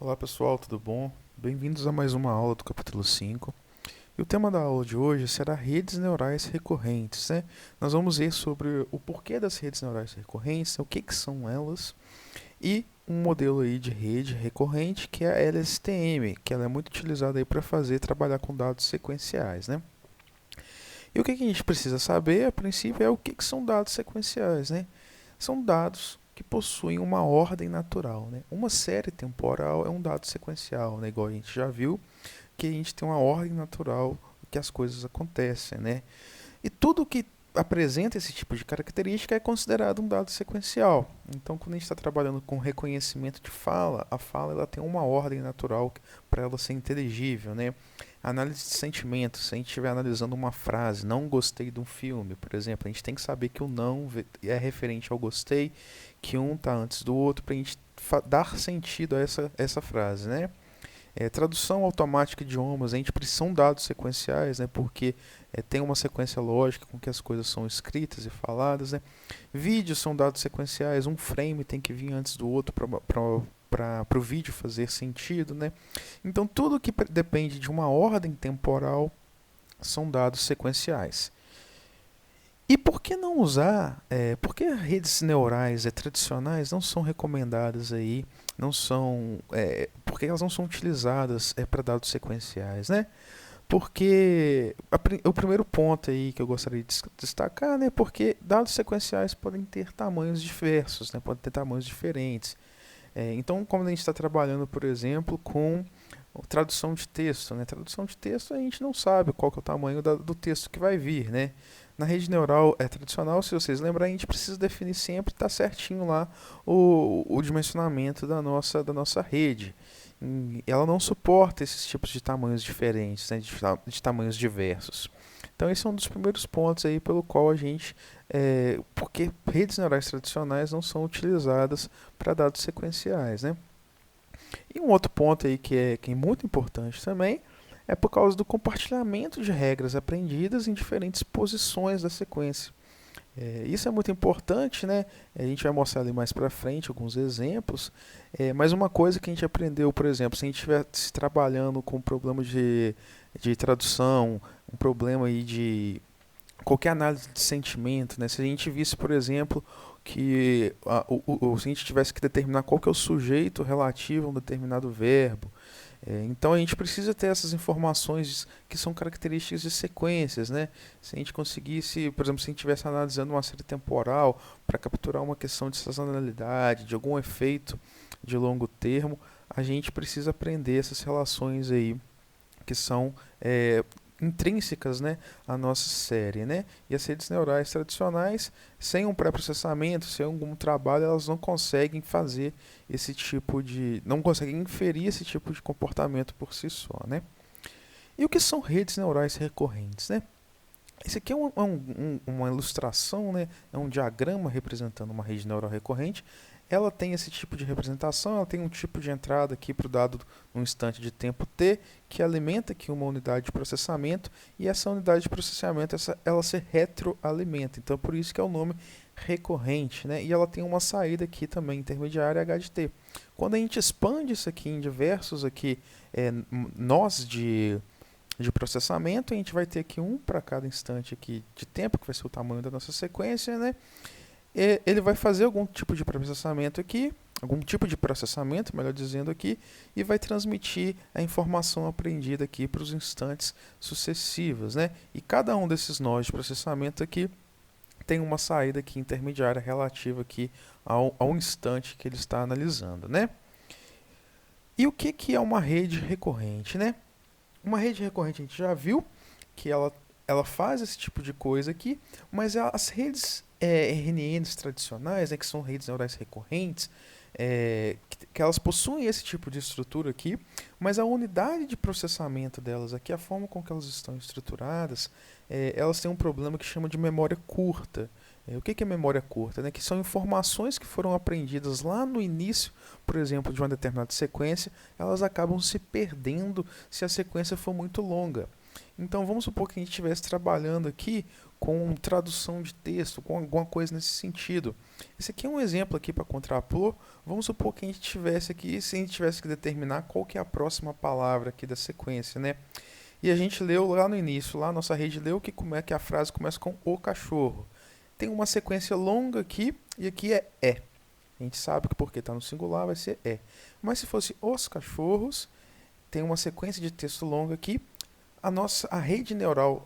Olá pessoal, tudo bom? Bem-vindos a mais uma aula do capítulo 5. E o tema da aula de hoje será redes neurais recorrentes, né? Nós vamos ver sobre o porquê das redes neurais recorrentes, o que são elas, e um modelo aí de rede recorrente que é a LSTM, que ela é muito utilizada aí para trabalhar com dados sequenciais, né? E o que a gente precisa saber, a princípio, é o que são dados sequenciais, né? São dados que possuem uma ordem natural, né? Uma série temporal é um dado sequencial, né? Igual a gente já viu, que a gente tem uma ordem natural que as coisas acontecem, né? E tudo que apresenta esse tipo de característica é considerado um dado sequencial. Então, quando a gente está trabalhando com reconhecimento de fala, a fala ela tem uma ordem natural para ela ser inteligível, né? Análise de sentimentos, se a gente estiver analisando uma frase, não gostei de um filme, por exemplo, a gente tem que saber que o não é referente ao gostei, que um está antes do outro, para a gente dar sentido a essa frase, né? Tradução automática de idiomas, a gente precisa são dados sequenciais, né? Porque tem uma sequência lógica com que as coisas são escritas e faladas, né? Vídeos são dados sequenciais, um frame tem que vir antes do outro para o vídeo fazer sentido, né? Então tudo que depende de uma ordem temporal são dados sequenciais. E por que não usar? Por que redes neurais tradicionais não são recomendadas aí? Não são, porque elas não são utilizadas para dados sequenciais, né? Porque o primeiro ponto aí que eu gostaria de destacar, né? Porque dados sequenciais podem ter tamanhos diversos, né? Podem ter tamanhos diferentes. Então, como a gente está trabalhando, por exemplo, com tradução de texto, né? Tradução de texto a gente não sabe qual que é o tamanho do texto que vai vir, né? Na rede neural tradicional, se vocês lembrarem, a gente precisa definir sempre, tá certinho lá o dimensionamento da nossa rede. Ela não suporta esses tipos de tamanhos diferentes, né? De tamanhos diversos. Então esse é um dos primeiros pontos aí pelo qual a gente, porque redes neurais tradicionais não são utilizadas para dados sequenciais, né? E um outro ponto aí que é muito importante também é por causa do compartilhamento de regras aprendidas em diferentes posições da sequência. Isso é muito importante, né? A gente vai mostrar ali mais para frente alguns exemplos. Mas uma coisa que a gente aprendeu, por exemplo, se a gente estivesse trabalhando com um problema de tradução, um problema aí de qualquer análise de sentimento, né? Se a gente visse, por exemplo, que se a gente tivesse que determinar qual que é o sujeito relativo a um determinado verbo, então a gente precisa ter essas informações que são características de sequências, né? Se a gente conseguisse, por exemplo, se a gente estivesse analisando uma série temporal para capturar uma questão de sazonalidade, de algum efeito de longo termo, a gente precisa aprender essas relações aí que são intrínsecas, né, à nossa série, né? E as redes neurais tradicionais, sem um pré-processamento, sem algum trabalho, elas não conseguem fazer esse tipo de, não conseguem inferir esse tipo de comportamento por si só, né? E o que são redes neurais recorrentes, né? Esse aqui uma ilustração, né? É um diagrama representando uma rede neural recorrente. Ela tem esse tipo de representação, ela tem um tipo de entrada aqui para o dado num instante de tempo t, que alimenta aqui uma unidade de processamento, e essa unidade de processamento ela se retroalimenta. Então, por isso que é o nome recorrente, né? E ela tem uma saída aqui também intermediária h de t. Quando a gente expande isso aqui em diversos aqui, nós de processamento, a gente vai ter aqui um para cada instante aqui de tempo, que vai ser o tamanho da nossa sequência, né? E ele vai fazer algum tipo de processamento aqui, algum tipo de processamento, melhor dizendo aqui, e vai transmitir a informação aprendida aqui para os instantes sucessivos, né? E cada um desses nós de processamento aqui tem uma saída aqui intermediária relativa aqui ao instante que ele está analisando, né? E o que é uma rede recorrente, né? Uma rede recorrente a gente já viu que ela faz esse tipo de coisa aqui, mas as redes RNNs tradicionais, né, que são redes neurais recorrentes, que elas possuem esse tipo de estrutura aqui, mas a unidade de processamento delas aqui, a forma com que elas estão estruturadas, elas têm um problema que chama de memória curta. O que é memória curta? Né? Que são informações que foram aprendidas lá no início, por exemplo, de uma determinada sequência, elas acabam se perdendo se a sequência for muito longa. Então vamos supor que a gente estivesse trabalhando aqui com tradução de texto, com alguma coisa nesse sentido. Esse aqui é um exemplo aqui para contrapor. Vamos supor que a gente tivesse aqui, se a gente tivesse que determinar qual que é a próxima palavra aqui da sequência, né? E a gente leu lá no início, lá a nossa rede leu que como é que a frase começa com o cachorro. Tem uma sequência longa aqui e aqui é é. A gente sabe que porque está no singular vai ser é. Mas se fosse os cachorros, tem uma sequência de texto longa aqui. A rede neural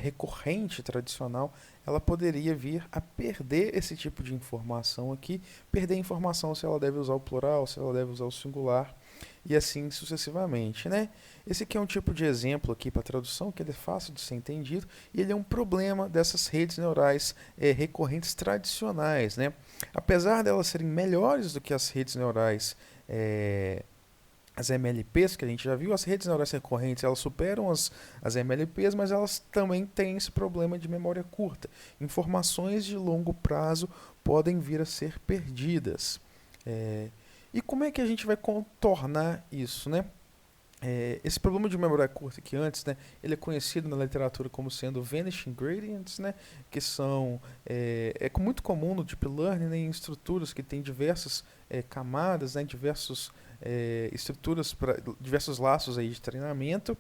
recorrente tradicional, ela poderia vir a perder esse tipo de informação aqui, perder a informação se ela deve usar o plural, se ela deve usar o singular e assim sucessivamente, né? Esse aqui é um tipo de exemplo aqui para tradução que ele é fácil de ser entendido e ele é um problema dessas redes neurais recorrentes tradicionais, né? Apesar delas serem melhores do que as redes neurais as MLPs, que a gente já viu, as redes neurais recorrentes, elas superam as MLPs, mas elas também têm esse problema de memória curta. Informações de longo prazo podem vir a ser perdidas. E como é que a gente vai contornar isso, né? Esse problema de memória curta que antes, né, ele é conhecido na literatura como sendo vanishing gradients, né, que são muito comum no deep learning, né, em estruturas que têm diversas camadas, né, estruturas para diversos laços aí de treinamento.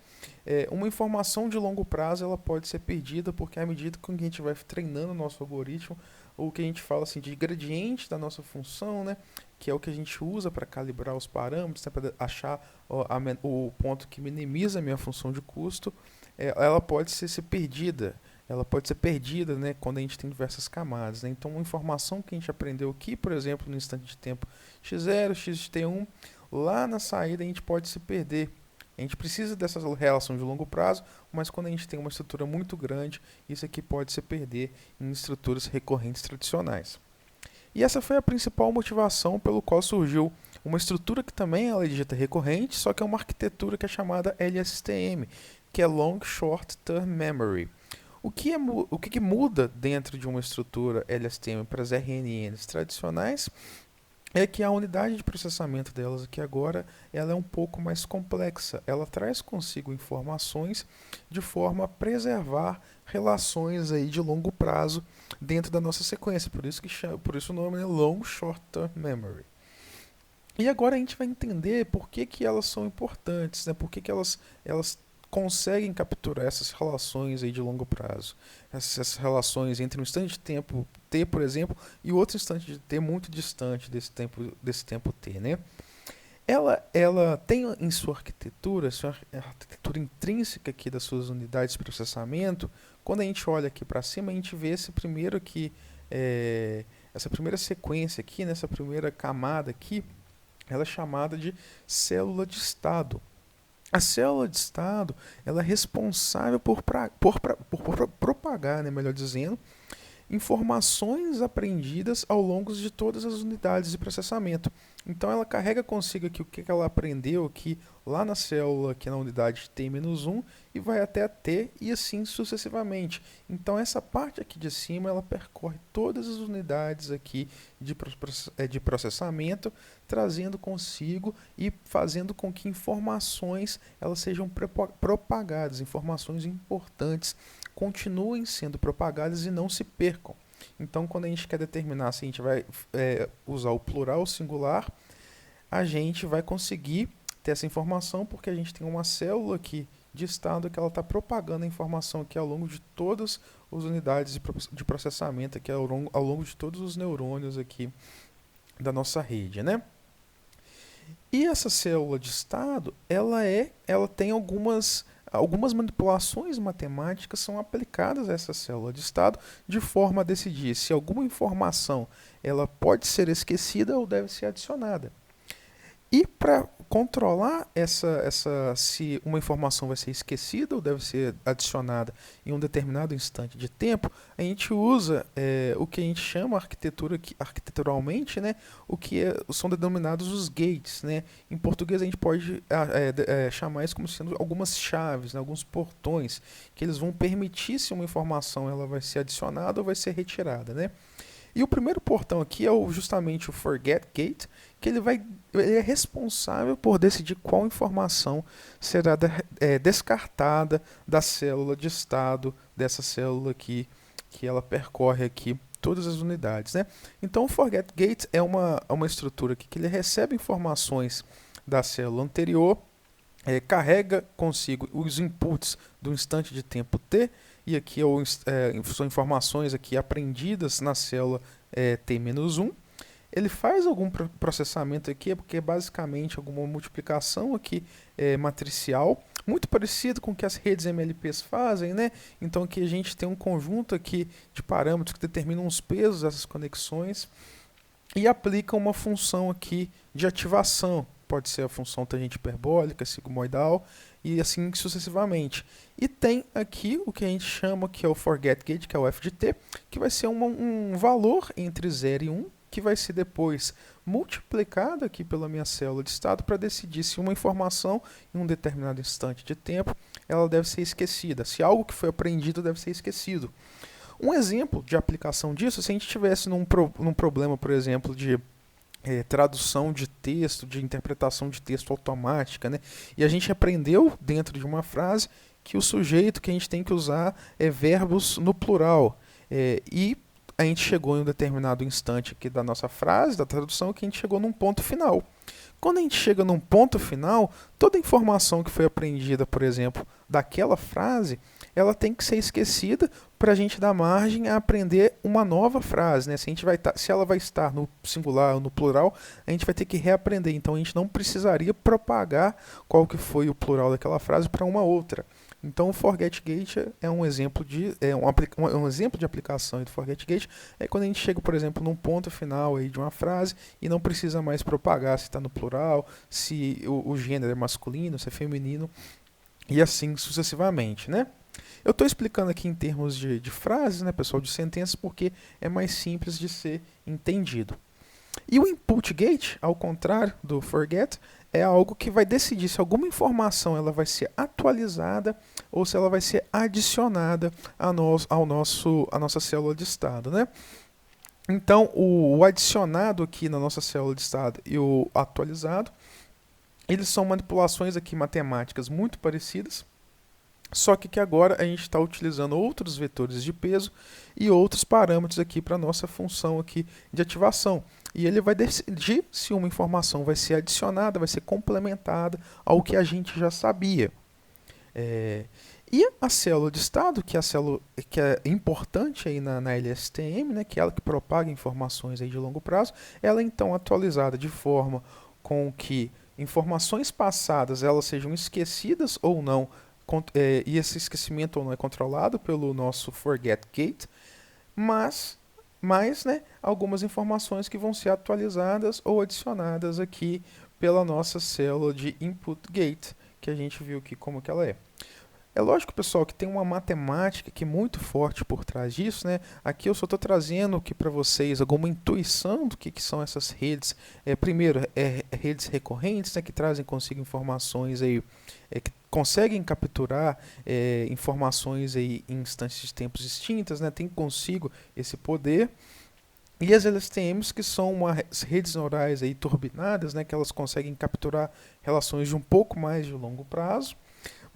Uma informação de longo prazo ela pode ser perdida porque à medida que a gente vai treinando o nosso algoritmo, ou que a gente fala assim de gradiente da nossa função, né, que é o que a gente usa para calibrar os parâmetros, né, para achar o ponto que minimiza a minha função de custo, ela pode ser perdida. Ela pode ser perdida, né, quando a gente tem diversas camadas, né? Então, uma informação que a gente aprendeu aqui, por exemplo, no instante de tempo x0, xt1, lá na saída a gente pode se perder. A gente precisa dessa relação de longo prazo, mas quando a gente tem uma estrutura muito grande, isso aqui pode se perder em estruturas recorrentes tradicionais. E essa foi a principal motivação pelo qual surgiu uma estrutura que também ela é dita recorrente, só que é uma arquitetura que é chamada LSTM, que é Long Short Term Memory. O que muda dentro de uma estrutura LSTM para as RNNs tradicionais é que a unidade de processamento delas aqui agora ela é um pouco mais complexa. Ela traz consigo informações de forma a preservar relações aí de longo prazo dentro da nossa sequência. Por isso o nome é Long Short Term Memory. E agora a gente vai entender por que elas são importantes, né? Por que elas conseguem capturar essas relações aí de longo prazo. Essas relações entre um instante de tempo t, por exemplo, e outro instante de t muito distante desse tempo t, né? Ela tem em sua arquitetura intrínseca aqui das suas unidades de processamento. Quando a gente olha aqui para cima, a gente vê esse primeiro aqui, essa primeira sequência aqui, nessa primeira camada aqui, ela é chamada de célula de estado. A célula de estado ela é responsável por propagar, né, melhor dizendo, informações aprendidas ao longo de todas as unidades de processamento. Então ela carrega consigo aqui o que ela aprendeu aqui lá na célula, aqui na unidade T-1 e vai até a T e assim sucessivamente. Então essa parte aqui de cima ela percorre todas as unidades aqui de processamento, trazendo consigo e fazendo com que informações elas sejam propagadas, informações importantes continuem sendo propagadas e não se percam. Então, quando a gente quer determinar se a gente vai usar o plural ou singular, a gente vai conseguir ter essa informação porque a gente tem uma célula aqui de estado que ela está propagando a informação aqui ao longo de todas as unidades de processamento, aqui ao longo de todos os neurônios aqui da nossa rede, né? E essa célula de estado, ela tem algumas manipulações matemáticas são aplicadas a essa célula de estado de forma a decidir se alguma informação ela pode ser esquecida ou deve ser adicionada. E para controlar se uma informação vai ser esquecida ou deve ser adicionada em um determinado instante de tempo, a gente usa o que a gente chama arquiteturalmente, né, são denominados os gates, né? Em português a gente pode chamar isso como sendo algumas chaves, né, alguns portões, que eles vão permitir se uma informação ela vai ser adicionada ou vai ser retirada, né? E o primeiro portão aqui é justamente o Forget Gate, que ele é responsável por decidir qual informação será descartada da célula de estado dessa célula aqui, que ela percorre aqui todas as unidades, né? Então o forget gate é uma estrutura aqui que ele recebe informações da célula anterior, carrega consigo os inputs do instante de tempo t, e aqui são informações aqui aprendidas na célula t-1. Ele faz algum processamento aqui, porque é basicamente alguma multiplicação aqui matricial, muito parecido com o que as redes MLPs fazem, né? Então aqui a gente tem um conjunto aqui de parâmetros que determinam os pesos dessas conexões e aplica uma função aqui de ativação. Pode ser a função tangente hiperbólica, sigmoidal e assim sucessivamente. E tem aqui o que a gente chama que é o forget gate, que é o f de t, que vai ser um valor entre 0 e 1, que vai ser depois multiplicado aqui pela minha célula de estado para decidir se uma informação em um determinado instante de tempo ela deve ser esquecida, se algo que foi aprendido deve ser esquecido. Um exemplo de aplicação disso, se a gente tivesse num problema, por exemplo, de tradução de texto, de interpretação de texto automática, né? E a gente aprendeu dentro de uma frase que o sujeito que a gente tem que usar é verbos no plural. E a gente chegou em um determinado instante aqui da nossa frase, da tradução, que a gente chegou num ponto final. Quando a gente chega num ponto final, toda informação que foi aprendida, por exemplo, daquela frase, ela tem que ser esquecida para a gente dar margem a aprender uma nova frase, né? Se ela vai estar no singular ou no plural, a gente vai ter que reaprender. Então a gente não precisaria propagar qual que foi o plural daquela frase para uma outra. Então o forget gate é um exemplo um exemplo de aplicação do forget gate é quando a gente chega, por exemplo, num ponto final aí de uma frase e não precisa mais propagar se está no plural, se o gênero é masculino, se é feminino e assim sucessivamente, né? Eu estou explicando aqui em termos de frases, né, pessoal, de sentenças, porque é mais simples de ser entendido. E o input gate, ao contrário do forget, é algo que vai decidir se alguma informação ela vai ser atualizada ou se ela vai ser adicionada à nossa célula de estado, né? Então, o adicionado aqui na nossa célula de estado e o atualizado, eles são manipulações aqui matemáticas muito parecidas, só que agora a gente está utilizando outros vetores de peso e outros parâmetros aqui para a nossa função aqui de ativação. E ele vai decidir se uma informação vai ser adicionada, vai ser complementada ao que a gente já sabia. E a célula de estado, que é a célula que é importante aí na LSTM, né, que é ela que propaga informações aí de longo prazo, ela é então atualizada de forma com que informações passadas elas sejam esquecidas ou não, e esse esquecimento ou não é controlado pelo nosso forget gate, mas né, algumas informações que vão ser atualizadas ou adicionadas aqui pela nossa célula de input gate, que a gente viu aqui como que ela é. É lógico, pessoal, que tem uma matemática que é muito forte por trás disso, né? Aqui eu só estou trazendo aqui para vocês alguma intuição do que são essas redes. Primeiro, redes recorrentes, né, que trazem consigo informações aí, que conseguem capturar informações aí em instâncias de tempos distintas, né? Tem consigo esse poder. E as LSTMs, que são redes neurais aí turbinadas, né, que elas conseguem capturar relações de um pouco mais de longo prazo.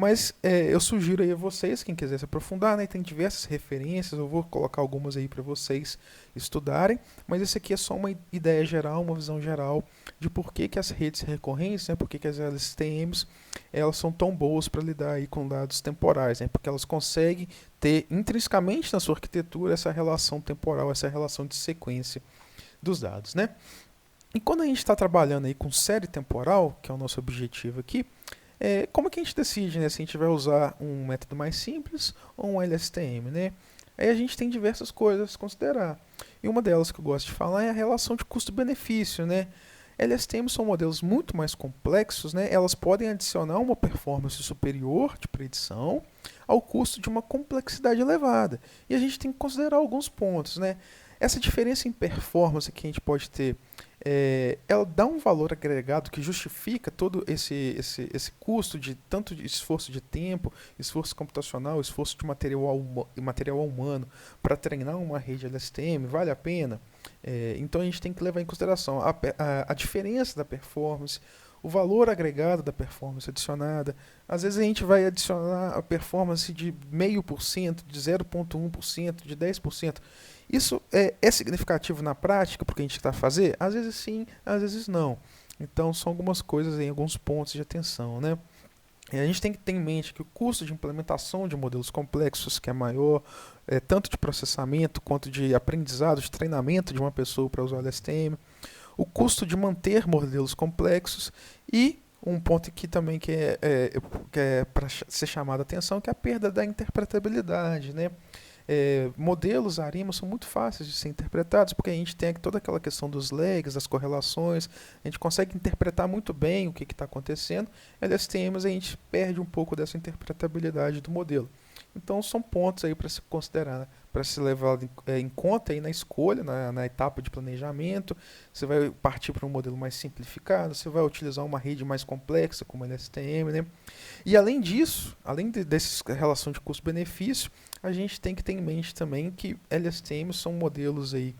Mas eu sugiro aí a vocês, quem quiser se aprofundar, né, tem diversas referências, eu vou colocar algumas aí para vocês estudarem, mas esse aqui é só uma ideia geral, uma visão geral de por que as redes recorrentes, né, por que as LSTMs, elas são tão boas para lidar aí com dados temporais, né, porque elas conseguem ter intrinsecamente na sua arquitetura essa relação temporal, essa relação de sequência dos dados, né. E quando a gente está trabalhando aí com série temporal, que é o nosso objetivo aqui, como que a gente decide, né, se a gente vai usar um método mais simples ou um LSTM, né? Aí a gente tem diversas coisas a considerar. E uma delas que eu gosto de falar é a relação de custo-benefício, né? LSTMs são modelos muito mais complexos, né? Elas podem adicionar uma performance superior de predição ao custo de uma complexidade elevada. E a gente tem que considerar alguns pontos, né? Essa diferença em performance que a gente pode ter, ela dá um valor agregado que justifica todo esse custo de tanto de esforço de tempo, esforço computacional, esforço de material humano para treinar uma rede LSTM, vale a pena? Então a gente tem que levar em consideração a diferença da performance, o valor agregado da performance adicionada. Às vezes a gente vai adicionar a performance de 0,5%, de 0,1%, de 10%. Isso é significativo na prática porque a gente está a fazer? Às vezes sim, às vezes não. Então são algumas coisas aí, alguns pontos de atenção, né? E a gente tem que ter em mente que o custo de implementação de modelos complexos, que é maior, tanto de processamento quanto de aprendizado, de treinamento de uma pessoa para usar o LSTM, o custo de manter modelos complexos e um ponto aqui também que é para ser chamado a atenção, que é a perda da interpretabilidade, né? Modelos ARIMA são muito fáceis de ser interpretados porque a gente tem toda aquela questão dos lags, das correlações, a gente consegue interpretar muito bem o que está acontecendo. LSTMs a gente perde um pouco dessa interpretabilidade do modelo. Então são pontos aí para se considerar, né? Para se levar em conta aí na escolha, na etapa de planejamento. Você vai partir para um modelo mais simplificado, você vai utilizar uma rede mais complexa como LSTM, né? E além disso, dessa relação de custo-benefício, a gente tem que ter em mente também que LSTMs são modelos aí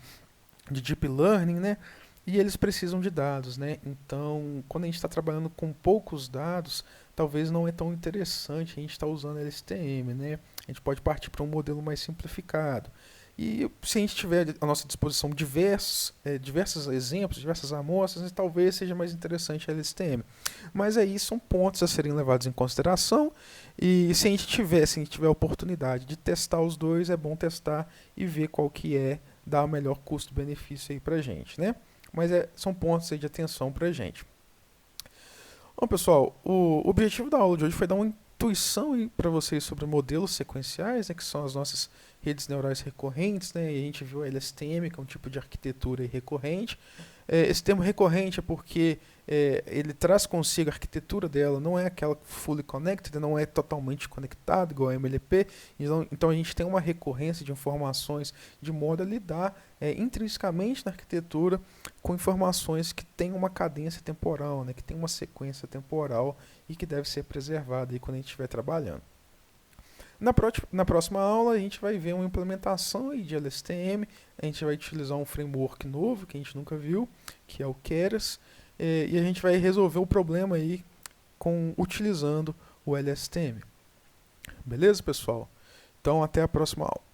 de deep learning, né? E eles precisam de dados, né? Então, quando a gente está trabalhando com poucos dados, talvez não é tão interessante a gente estar usando LSTM, né? A gente pode partir para um modelo mais simplificado. E se a gente tiver à nossa disposição diversos exemplos, diversas amostras, talvez seja mais interessante a LSTM. Mas aí são pontos a serem levados em consideração. E se a gente tiver a oportunidade de testar os dois, é bom testar e ver qual que dá o melhor custo-benefício aí pra gente, né? Mas são pontos aí de atenção pra gente. Bom, pessoal, o objetivo da aula de hoje foi dar uma intuição para vocês sobre modelos sequenciais, né, que são as nossas redes neurais recorrentes, né, e a gente viu a LSTM, que é um tipo de arquitetura recorrente. Esse termo recorrente é porque ele traz consigo a arquitetura dela, não é aquela fully connected, não é totalmente conectado, igual a MLP, então a gente tem uma recorrência de informações de modo a lidar intrinsecamente na arquitetura com informações que têm uma cadência temporal, né, que tem uma sequência temporal e que deve ser preservada aí quando a gente estiver trabalhando. Na próxima aula, a gente vai ver uma implementação aí de LSTM, a gente vai utilizar um framework novo que a gente nunca viu, que é o Keras, e a gente vai resolver o problema aí utilizando o LSTM. Beleza, pessoal? Então, até a próxima aula.